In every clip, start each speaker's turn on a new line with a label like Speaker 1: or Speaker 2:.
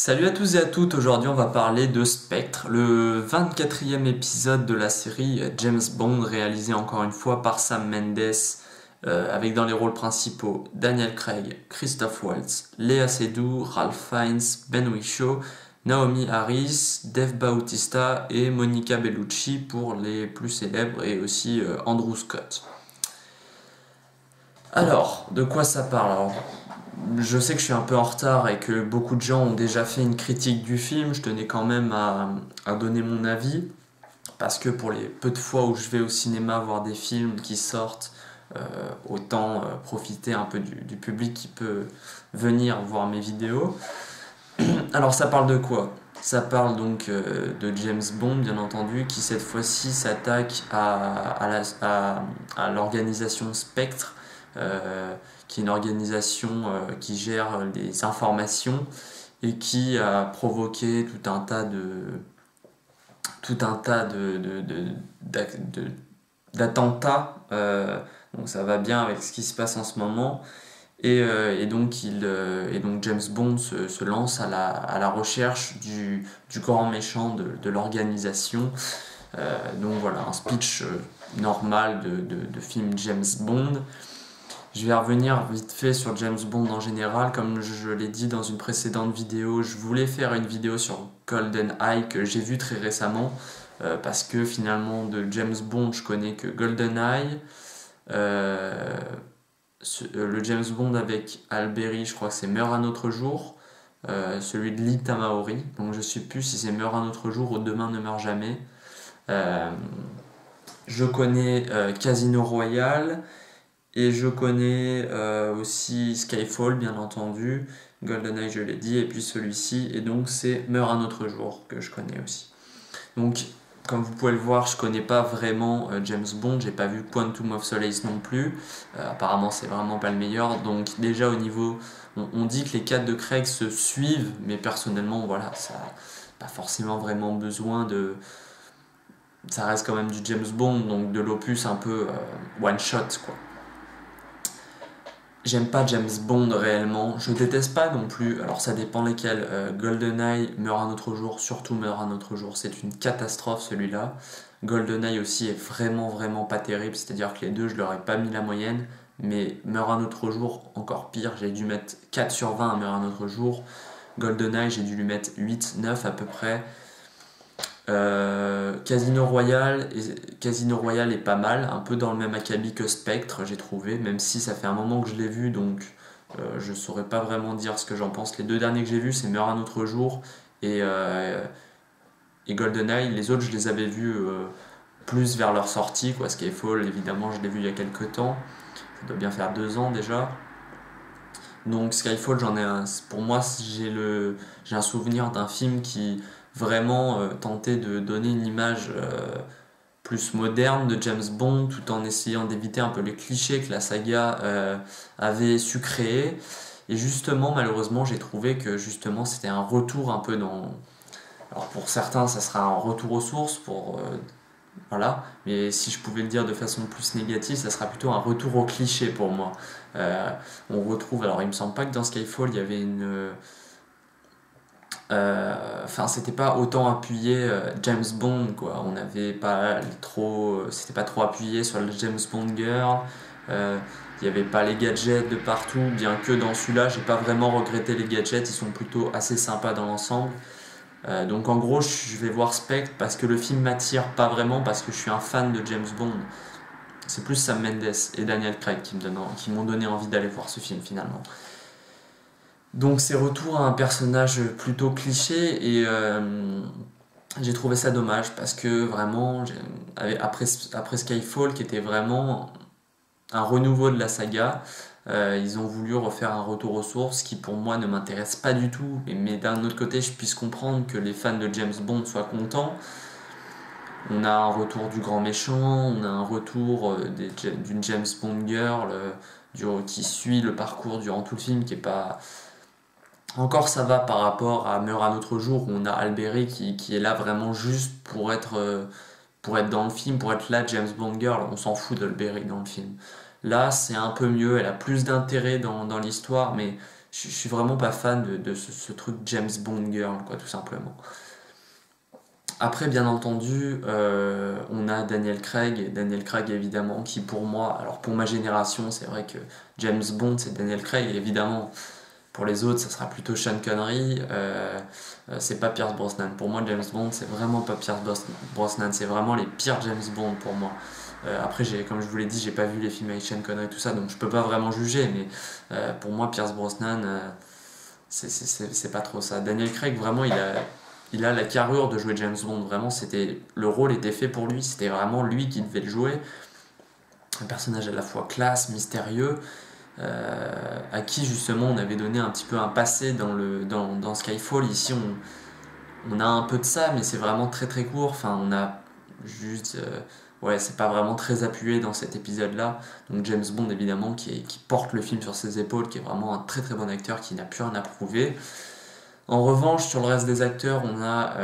Speaker 1: Salut à tous et à toutes, aujourd'hui on va parler de Spectre, le 24e épisode de la série James Bond réalisé encore une fois par Sam Mendes avec dans les rôles principaux Daniel Craig, Christoph Waltz, Léa Seydoux, Ralph Fiennes, Ben Whishaw, Naomi Harris, Dave Bautista et Monica Bellucci pour les plus célèbres et aussi Andrew Scott. Alors, de quoi ça parle? Je sais que je suis un peu en retard et que beaucoup de gens ont déjà fait une critique du film. Je tenais quand même à donner mon avis parce que pour les peu de fois où je vais au cinéma voir des films qui sortent, autant profiter un peu du public qui peut venir voir mes vidéos. Alors ça parle de quoi? Ça parle donc de James Bond, bien entendu, qui cette fois-ci s'attaque à l'organisation Spectre, qui est une organisation qui gère les informations et qui a provoqué d'attentats. Donc ça va bien avec ce qui se passe en ce moment. Et donc James Bond se lance à la recherche du grand méchant de l'organisation. Donc voilà, un speech normal de film James Bond. Je vais revenir vite fait sur James Bond en général. Comme je l'ai dit dans une précédente vidéo, je voulais faire une vidéo sur GoldenEye que j'ai vu très récemment. Parce que finalement de James Bond je connais que GoldenEye. Le James Bond avec Alberi, je crois que c'est Meurt un autre jour. Celui de Lee Tamahori. Donc je sais plus si c'est Meurt un autre jour ou Demain ne meurt jamais. Je connais Casino Royale. Et je connais aussi Skyfall, bien entendu. GoldenEye, je l'ai dit. Et puis celui-ci. Et donc c'est Meurt un autre jour que je connais aussi. Donc comme vous pouvez le voir, je connais pas vraiment James Bond, j'ai pas vu Quantum of Solace non plus. Apparemment, c'est vraiment pas le meilleur. Donc déjà au niveau, on dit que les 4 de Craig se suivent, mais personnellement, voilà, ça n'a pas forcément vraiment besoin de. Ça reste quand même du James Bond, donc de l'opus un peu one shot quoi. J'aime pas James Bond réellement, je déteste pas non plus, alors ça dépend lesquels. GoldenEye, Meurt un autre jour, surtout Meurt un autre jour, c'est une catastrophe celui-là. GoldenEye aussi est vraiment pas terrible, c'est-à-dire que les deux je leur ai pas mis la moyenne, mais Meurt un autre jour encore pire, j'ai dû mettre 4 sur 20 à Meurt un autre jour. GoldenEye j'ai dû lui mettre 8, 9 à peu près. Casino Royale est pas mal, un peu dans le même acabit que Spectre, j'ai trouvé, même si ça fait un moment que je l'ai vu, donc je saurais pas vraiment dire ce que j'en pense. Les deux derniers que j'ai vus, c'est Meurt un autre jour et GoldenEye. Les autres, je les avais vus plus vers leur sortie, quoi. Skyfall, évidemment, je l'ai vu il y a quelques temps, ça doit bien faire 2 ans déjà. Donc Skyfall, pour moi, j'ai un souvenir d'un film qui vraiment tentait de donner une image plus moderne de James Bond tout en essayant d'éviter un peu les clichés que la saga avait su créer. Et justement, malheureusement, j'ai trouvé que justement c'était un retour un peu dans. Alors pour certains, ça sera un retour aux sources, voilà. Mais si je pouvais le dire de façon plus négative, ça sera plutôt un retour au cliché pour moi. On retrouve, alors il me semble pas que dans Skyfall il y avait une. Enfin, c'était pas autant appuyé James Bond, quoi. On n'avait pas trop. C'était pas trop appuyé sur le James Bond girl. Il n'y avait pas les gadgets de partout, bien que dans celui-là, j'ai pas vraiment regretté les gadgets, ils sont plutôt assez sympas dans l'ensemble. Donc en gros, je vais voir Spectre parce que le film m'attire pas vraiment parce que je suis un fan de James Bond. C'est plus Sam Mendes et Daniel Craig qui m'ont donné envie d'aller voir ce film finalement. Donc c'est retour à un personnage plutôt cliché et j'ai trouvé ça dommage parce que vraiment, après Skyfall qui était vraiment un renouveau de la saga, ils ont voulu refaire un retour aux sources qui pour moi ne m'intéresse pas du tout, mais d'un autre côté je puisse comprendre que les fans de James Bond soient contents. On a un retour du grand méchant, on a un retour d'une James Bond girl qui suit le parcours durant tout le film qui est pas. Encore ça va par rapport à Meurt un autre jour où on a Alberi qui est là vraiment juste pour être dans le film, pour être là James Bond girl, on s'en fout d'Alberi dans le film. Là c'est un peu mieux, elle a plus d'intérêt dans l'histoire, mais je suis vraiment pas fan de ce truc James Bond girl, quoi, tout simplement. Après, bien entendu, on a Daniel Craig évidemment, qui pour moi, alors pour ma génération, c'est vrai que James Bond c'est Daniel Craig, évidemment. Pour les autres, ça sera plutôt Sean Connery. C'est pas Pierce Brosnan. Pour moi, James Bond, c'est vraiment pas Pierce Brosnan. C'est vraiment les pires James Bond pour moi. Après, comme je vous l'ai dit, j'ai pas vu les films avec Sean Connery et tout ça, donc je peux pas vraiment juger. Mais pour moi, Pierce Brosnan, c'est pas trop ça. Daniel Craig, vraiment, il a la carrure de jouer James Bond. Vraiment, le rôle était fait pour lui. C'était vraiment lui qui devait le jouer. Un personnage à la fois classe, mystérieux. À qui justement on avait donné un petit peu un passé dans Skyfall. Ici on a un peu de ça, mais c'est vraiment très très court. Enfin, on a juste. Ouais, c'est pas vraiment très appuyé dans cet épisode là. Donc James Bond évidemment qui porte le film sur ses épaules, qui est vraiment un très très bon acteur qui n'a plus rien à prouver. En revanche, sur le reste des acteurs, on a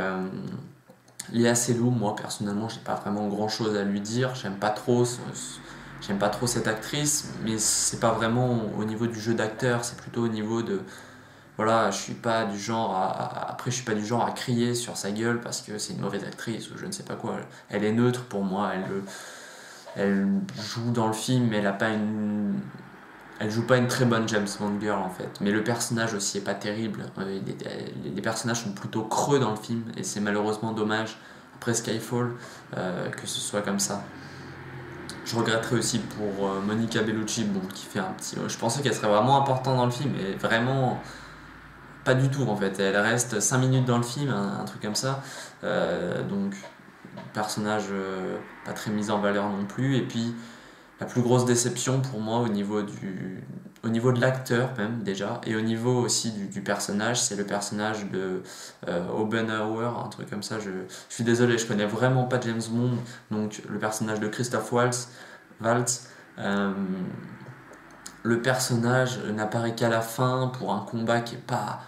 Speaker 1: Léa Seydoux. Moi personnellement, j'ai pas vraiment grand chose à lui dire. J'aime pas trop cette actrice, mais c'est pas vraiment au niveau du jeu d'acteur, c'est plutôt au niveau de. Voilà, je suis pas du genre après, je suis pas du genre à crier sur sa gueule parce que c'est une mauvaise actrice ou je ne sais pas quoi. Elle est neutre pour moi, elle joue dans le film, mais elle joue pas une très bonne James Bond girl en fait. Mais le personnage aussi est pas terrible. Les personnages sont plutôt creux dans le film et c'est malheureusement dommage après Skyfall que ce soit comme ça. Je regretterais aussi pour Monica Bellucci, bon, qui fait un petit. Je pensais qu'elle serait vraiment importante dans le film, et vraiment pas du tout en fait. Elle reste 5 minutes dans le film, un truc comme ça. Donc, personnage pas très mis en valeur non plus. Et puis, la plus grosse déception pour moi au niveau de l'acteur même déjà, et au niveau aussi du personnage, c'est le personnage de Obenauer, un truc comme ça. Je suis désolé, je connais vraiment pas James Bond, donc le personnage de Christoph Waltz. Le personnage n'apparaît qu'à la fin pour un combat qui est pas.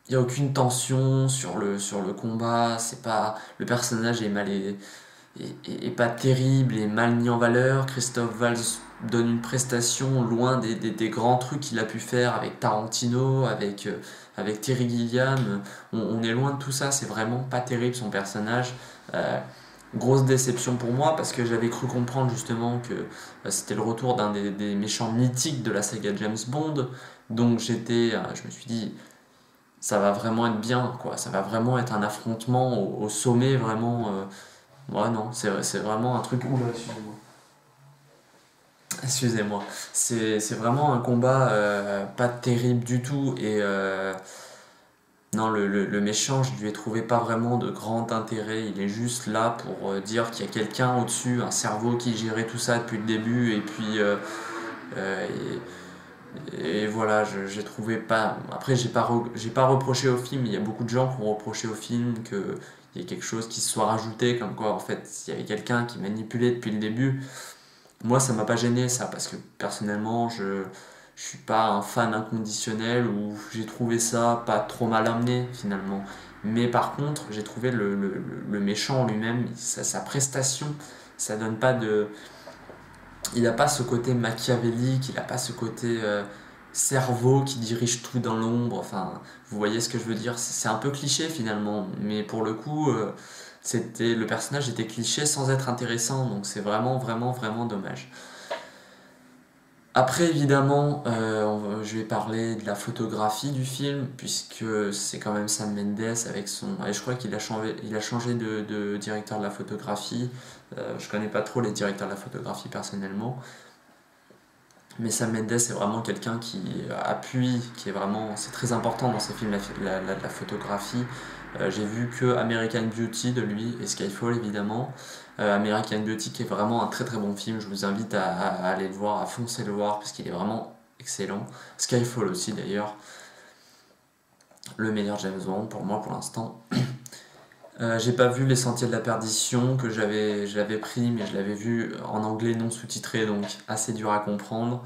Speaker 1: Il n'y a aucune tension sur le combat, c'est pas. Le personnage est mal. Est pas terrible et mal mis en valeur. Christophe Waltz donne une prestation loin des grands trucs qu'il a pu faire avec Tarantino, avec Terry Gilliam. On est loin de tout ça, c'est vraiment pas terrible son personnage. Grosse déception pour moi parce que j'avais cru comprendre justement que c'était le retour d'un des méchants mythiques de la saga James Bond. Donc je me suis dit, ça va vraiment être bien, quoi. Ça va vraiment être un affrontement au sommet, vraiment. Ouais, non, c'est vraiment un truc. Oula, excusez-moi. Excusez-moi. C'est vraiment un combat pas terrible du tout. Et non, le méchant, je lui ai trouvé pas vraiment de grand intérêt. Il est juste là pour dire qu'il y a quelqu'un au-dessus, un cerveau qui gérait tout ça depuis le début. Et puis. Euh, et voilà, j'ai trouvé pas. Après, j'ai pas reproché au film. Il y a beaucoup de gens qui ont reproché au film qu'il y ait quelque chose qui se soit rajouté, comme quoi en fait il y avait quelqu'un qui manipulait depuis le début. Moi, ça m'a pas gêné ça, parce que personnellement, je suis pas un fan inconditionnel, ou j'ai trouvé ça pas trop mal amené finalement. Mais par contre, j'ai trouvé le méchant en lui-même, sa prestation, ça donne pas de. Il n'a pas ce côté machiavélique, il n'a pas ce côté cerveau qui dirige tout dans l'ombre. Enfin, vous voyez ce que je veux dire? C'est un peu cliché finalement, mais pour le coup, le personnage était cliché sans être intéressant, donc c'est vraiment, vraiment, vraiment dommage. Après, évidemment, je vais parler de la photographie du film, puisque c'est quand même Sam Mendes avec son. Et je crois il a changé de directeur de la photographie. Je connais pas trop les directeurs de la photographie personnellement. Mais Sam Mendes c'est vraiment quelqu'un qui appuie, qui est vraiment. C'est très important dans ses films, la photographie. J'ai vu que American Beauty de lui et Skyfall évidemment. American Beauty qui est vraiment un très très bon film, je vous invite à aller le voir, à foncer le voir parce qu'il est vraiment excellent. Skyfall aussi d'ailleurs, le meilleur James Bond pour moi pour l'instant. J'ai pas vu Les Sentiers de la Perdition que je l'avais pris, mais je l'avais vu en anglais non sous-titré, donc assez dur à comprendre,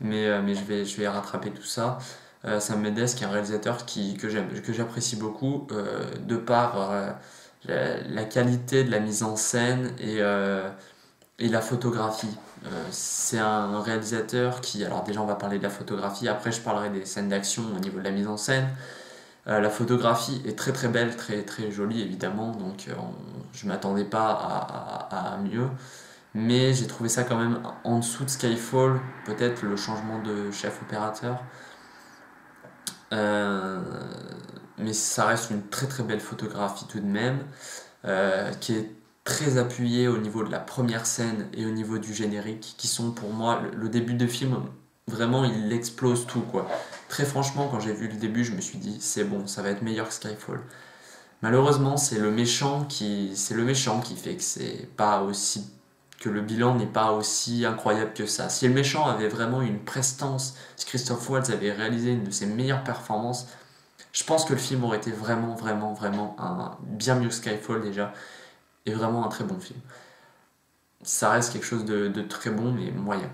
Speaker 1: mais je vais rattraper tout ça. Sam Mendes qui est un réalisateur que j'apprécie beaucoup de par la qualité de la mise en scène et la photographie. C'est un réalisateur qui, alors déjà on va parler de la photographie, après je parlerai des scènes d'action au niveau de la mise en scène. La photographie est très très belle, très très jolie évidemment, donc je m'attendais pas à mieux. Mais j'ai trouvé ça quand même en dessous de Skyfall, peut-être le changement de chef opérateur. Euh, mais ça reste une très très belle photographie tout de même, qui est très appuyée au niveau de la première scène et au niveau du générique, qui sont pour moi le début de film, vraiment il explose tout quoi. Très franchement, quand j'ai vu le début, je me suis dit c'est bon, ça va être meilleur que Skyfall. Malheureusement, c'est le méchant qui fait que c'est pas aussi que le bilan n'est pas aussi incroyable que ça. Si le méchant avait vraiment une prestance, si Christophe Waltz avait réalisé une de ses meilleures performances, je pense que le film aurait été vraiment, vraiment, vraiment bien mieux que Skyfall déjà, et vraiment un très bon film. Ça reste quelque chose de très bon, mais moyen.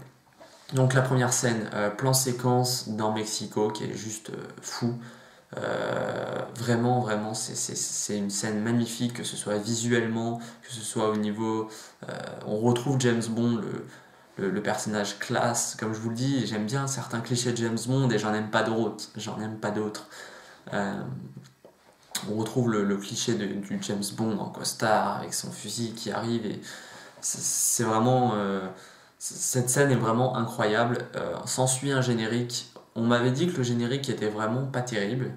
Speaker 1: Donc la première scène, plan séquence dans Mexico, qui est juste fou. Vraiment, vraiment, c'est une scène magnifique, que ce soit visuellement, que ce soit au niveau... on retrouve James Bond, le personnage classe, comme je vous le dis, j'aime bien certains clichés de James Bond et j'en aime pas d'autres. On retrouve le cliché du James Bond en costard, avec son fusil qui arrive, et c'est vraiment... cette scène est vraiment incroyable. S'ensuit un générique. On m'avait dit que le générique était vraiment pas terrible,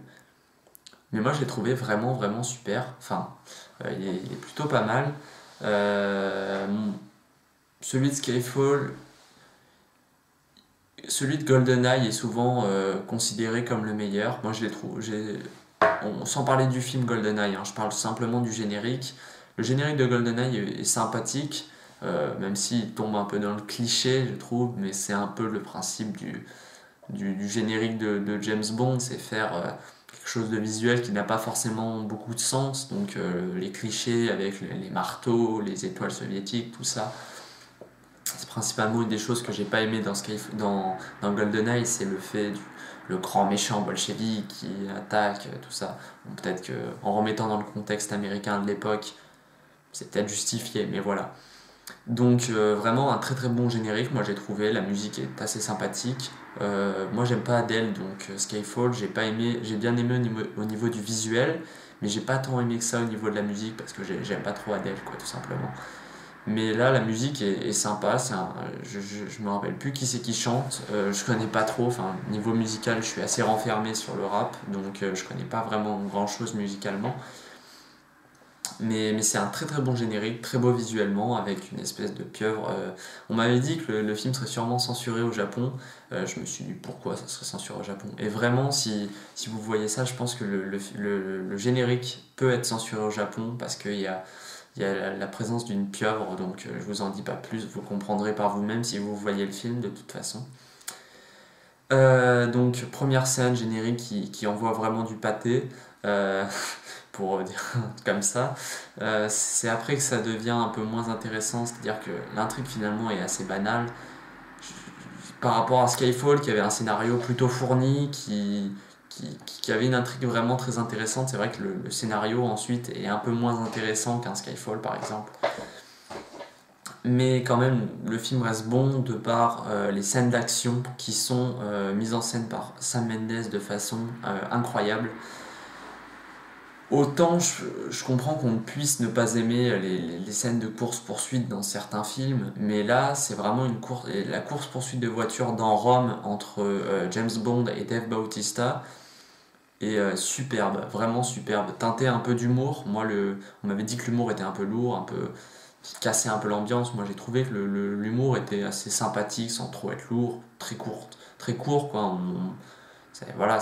Speaker 1: mais moi je l'ai trouvé vraiment vraiment super. Enfin, il est plutôt pas mal. Euh, Celui de Skyfall, celui de GoldenEye est souvent considéré comme le meilleur. Moi je l'ai trouvé. Sans parler du film GoldenEye, hein, je parle simplement du générique. Le générique de GoldenEye est sympathique, même s'il tombe un peu dans le cliché, je trouve, mais c'est un peu le principe du générique de James Bond, c'est faire quelque chose de visuel qui n'a pas forcément beaucoup de sens, donc les clichés avec les marteaux, les étoiles soviétiques, tout ça. C'est principalement une des choses que j'ai pas aimé dans GoldenEye, c'est le fait le grand méchant bolchevique qui attaque, tout ça. Bon, peut-être que en remettant dans le contexte américain de l'époque, c'est peut-être justifié, mais voilà. Donc vraiment un très très bon générique, moi j'ai trouvé, la musique est assez sympathique. Moi j'aime pas Adele, donc Skyfall, j'ai bien aimé au niveau du visuel, mais j'ai pas tant aimé que ça au niveau de la musique parce que j'aime pas trop Adele quoi tout simplement. Mais là la musique est sympa, je me rappelle plus qui c'est qui chante, je connais pas trop, enfin niveau musical je suis assez renfermé sur le rap, donc je connais pas vraiment grand chose musicalement. Mais c'est un très très bon générique, très beau visuellement, avec une espèce de pieuvre. On m'avait dit que le film serait sûrement censuré au Japon. Je me suis dit pourquoi ça serait censuré au Japon. Et vraiment, si vous voyez ça, je pense que le générique peut être censuré au Japon parce qu'il y a la présence d'une pieuvre. Donc je vous en dis pas plus, vous comprendrez par vous-même si vous voyez le film de toute façon. Donc première scène générique qui envoie vraiment du pâté. Pour dire comme ça. C'est après que ça devient un peu moins intéressant, c'est-à-dire que l'intrigue finalement est assez banale. Par rapport à Skyfall, qui avait un scénario plutôt fourni, qui avait une intrigue vraiment très intéressante, c'est vrai que le scénario ensuite est un peu moins intéressant qu'un Skyfall par exemple. Mais quand même, le film reste bon de par les scènes d'action qui sont mises en scène par Sam Mendes de façon incroyable. Autant je comprends qu'on puisse ne pas aimer les scènes de course-poursuite dans certains films, mais là c'est vraiment la course-poursuite de voiture dans Rome entre James Bond et Dave Bautista est superbe, vraiment superbe, teinté un peu d'humour. On m'avait dit que l'humour était un peu lourd, un peu qui cassait un peu l'ambiance. Moi j'ai trouvé que l'humour était assez sympathique sans trop être lourd, très court quoi. Voilà,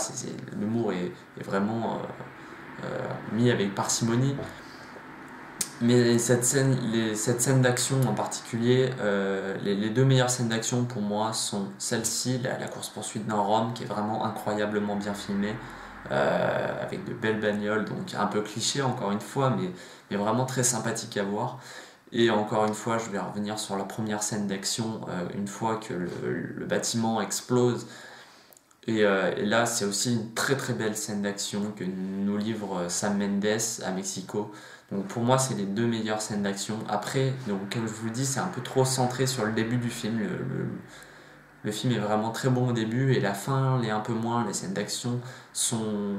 Speaker 1: l'humour est vraiment mis avec parcimonie. Mais cette scène d'action en particulier, les deux meilleures scènes d'action pour moi sont celle-ci, la course-poursuite dans Rome, qui est vraiment incroyablement bien filmée, avec de belles bagnoles, donc un peu cliché encore une fois, mais vraiment très sympathique à voir. Et encore une fois, je vais revenir sur la première scène d'action, une fois que le bâtiment explose. Et là, c'est aussi une très très belle scène d'action que nous livre Sam Mendes à Mexico. Donc pour moi, c'est les deux meilleures scènes d'action. Après, donc, comme je vous le dis, c'est un peu trop centré sur le début du film. Le film est vraiment très bon au début et la fin l'est un peu moins. Les scènes d'action sont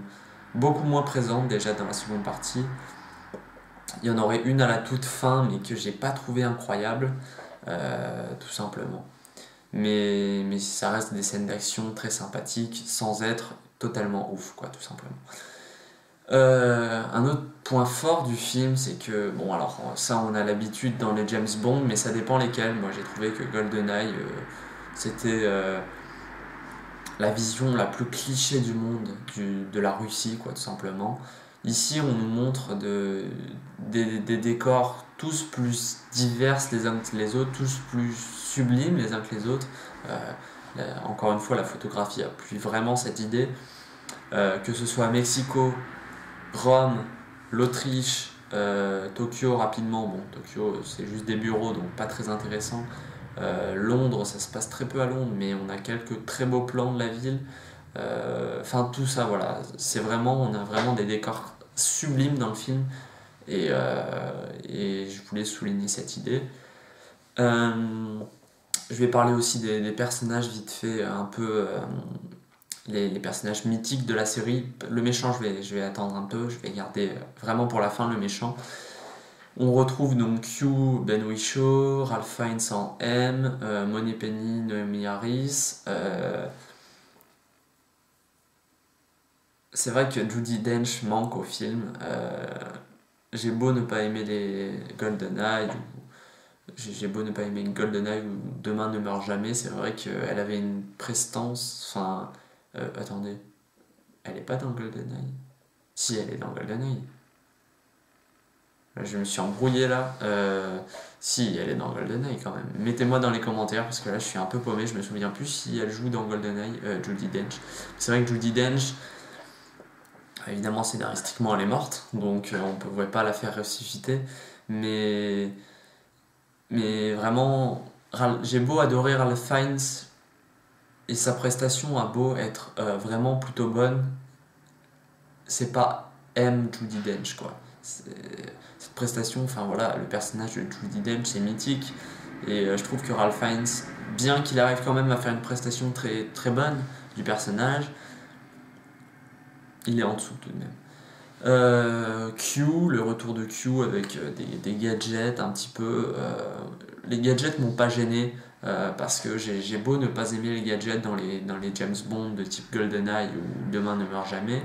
Speaker 1: beaucoup moins présentes déjà dans la seconde partie. Il y en aurait une à la toute fin, mais que j'ai pas trouvé incroyable, tout simplement. Mais ça reste des scènes d'action très sympathiques, sans être totalement ouf, quoi, tout simplement. Un autre point fort du film, c'est que, bon, alors ça on a l'habitude dans les James Bond, mais ça dépend lesquels. Moi j'ai trouvé que GoldenEye, c'était la vision la plus cliché du monde, de la Russie, quoi, tout simplement. Ici, on nous montre des décors tous plus divers les uns que les autres, tous plus sublimes les uns que les autres. Encore une fois, la photographie appuie vraiment cette idée. Que ce soit Mexico, Rome, l'Autriche, Tokyo rapidement. Bon, Tokyo, c'est juste des bureaux, donc pas très intéressant. Londres, ça se passe très peu à Londres, mais on a quelques très beaux plans de la ville. Enfin, tout ça, voilà. On a vraiment des décors sublimes dans le film. Et je voulais souligner cette idée. Je vais parler aussi des personnages vite fait, un peu les personnages mythiques de la série. Le méchant, je vais attendre un peu, je vais garder vraiment pour la fin le méchant. On retrouve donc Q, Ben Whishaw, Ralph Fiennes en M, Moneypenny, Naomi Harris. C'est vrai que Judi Dench manque au film. J'ai beau ne pas aimer les GoldenEye, j'ai beau ne pas aimer GoldenEye ou Demain ne meurt jamais, c'est vrai qu'elle avait une prestance. Enfin, attendez, elle est pas dans GoldenEye? Si, elle est dans GoldenEye. Je me suis embrouillé là. Si, elle est dans GoldenEye quand même. Mettez-moi dans les commentaires parce que là je suis un peu paumé. Je me souviens plus si elle joue dans GoldenEye, Judi Dench. C'est vrai que Judi Dench, évidemment scénaristiquement elle est morte, donc on ne pouvait pas la faire ressusciter. Mais, mais vraiment, j'ai beau adorer Ralph Fiennes et sa prestation a beau être vraiment plutôt bonne, c'est pas M. Judi Dench quoi. Cette prestation, enfin voilà, le personnage de Judi Dench est mythique et je trouve que Ralph Fiennes, bien qu'il arrive quand même à faire une prestation très, très bonne du personnage, il est en dessous tout de même. Q, le retour de Q avec des gadgets un petit peu. Les gadgets m'ont pas gêné parce que j'ai beau ne pas aimer les gadgets dans les James Bond de type GoldenEye ou Demain ne meurt jamais.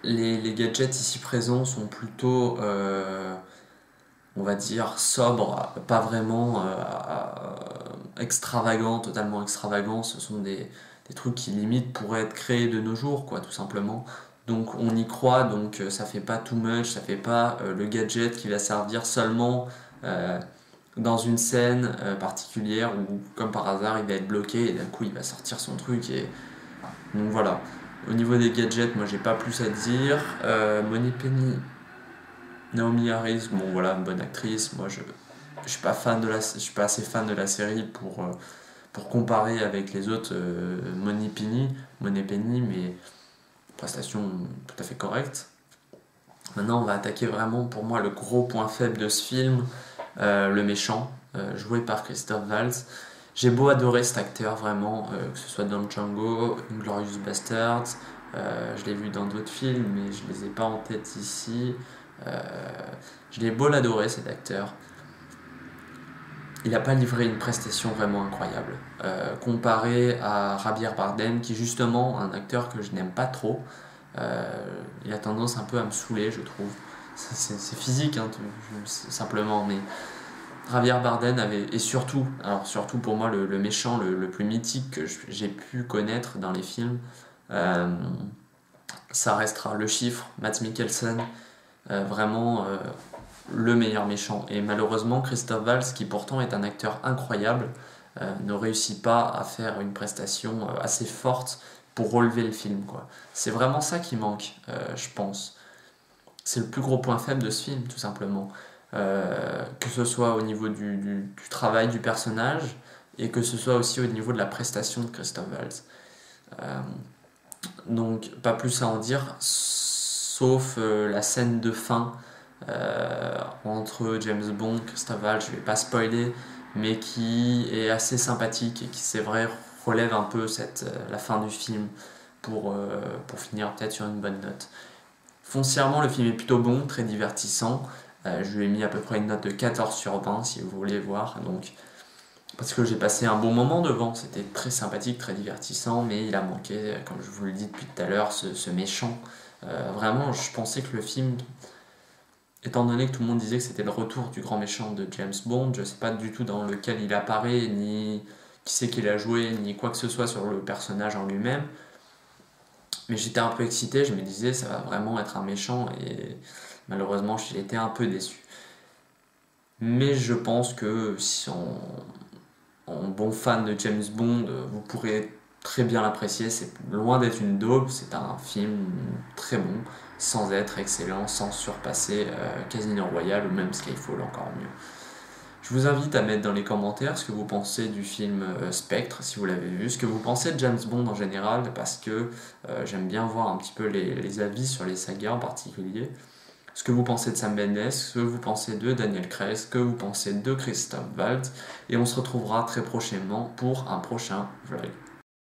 Speaker 1: Les gadgets ici présents sont plutôt, on va dire, sobres, pas vraiment extravagants, totalement extravagants. Ce sont des trucs qui limite pourraient être créés de nos jours, quoi, tout simplement. Donc on y croit, donc ça fait pas too much, ça fait pas le gadget qui va servir seulement dans une scène particulière où, comme par hasard, il va être bloqué et d'un coup il va sortir son truc. Donc voilà. Au niveau des gadgets, moi j'ai pas plus à dire. Moneypenny, Naomi Harris, bon voilà, une bonne actrice. Moi je suis pas je suis pas assez fan de la série pour comparer avec les autres Moneypenny, mais prestation tout à fait correcte. Maintenant on va attaquer vraiment pour moi le gros point faible de ce film, le méchant, joué par Christophe Waltz. J'ai beau adorer cet acteur vraiment, que ce soit dans Django, Inglourious Basterds, je l'ai vu dans d'autres films mais je les ai pas en tête ici. Je l'ai beau l'adorer cet acteur, il n'a pas livré une prestation vraiment incroyable. Comparé à Javier Bardem, qui est justement un acteur que je n'aime pas trop, il a tendance un peu à me saouler, je trouve. C'est physique, hein, simplement, mais Javier Bardem avait, et surtout pour moi, le méchant le plus mythique que j'ai pu connaître dans les films, ça restera le chiffre, Mads Mikkelsen, vraiment le meilleur méchant. Et malheureusement, Christophe Waltz, qui pourtant est un acteur incroyable, ne réussit pas à faire une prestation assez forte pour relever le film, quoi. C'est vraiment ça qui manque, je pense. C'est le plus gros point faible de ce film, tout simplement. Que ce soit au niveau du travail du personnage et que ce soit aussi au niveau de la prestation de Christophe Waltz. Donc pas plus à en dire, sauf la scène de fin entre James Bond et Christophe Waltz, je vais pas spoiler, mais qui est assez sympathique et qui c'est vrai relève un peu la fin du film pour finir peut-être sur une bonne note. Foncièrement le film est plutôt bon, très divertissant, je lui ai mis à peu près une note de 14 sur 20 si vous voulez voir, donc parce que j'ai passé un bon moment devant, c'était très sympathique, très divertissant, mais il a manqué, comme je vous le dis depuis tout à l'heure, ce méchant. Vraiment, je pensais que le film, étant donné que tout le monde disait que c'était le retour du grand méchant de James Bond, je ne sais pas du tout dans lequel il apparaît, ni qui c'est qu'il a joué, ni quoi que ce soit sur le personnage en lui-même, mais j'étais un peu excité, je me disais ça va vraiment être un méchant, et malheureusement j'ai été un peu déçu. Mais je pense que si en bon fan de James Bond, vous pourrez très bien l'apprécier. C'est loin d'être une daube, c'est un film très bon, sans être excellent, sans surpasser Casino Royale ou même Skyfall encore mieux. Je vous invite à mettre dans les commentaires ce que vous pensez du film Spectre, si vous l'avez vu, ce que vous pensez de James Bond en général, parce que j'aime bien voir un petit peu les avis sur les sagas en particulier. Ce que vous pensez de Sam Mendes, ce que vous pensez de Daniel Craig, ce que vous pensez de Christophe Waltz, et on se retrouvera très prochainement pour un prochain vlog.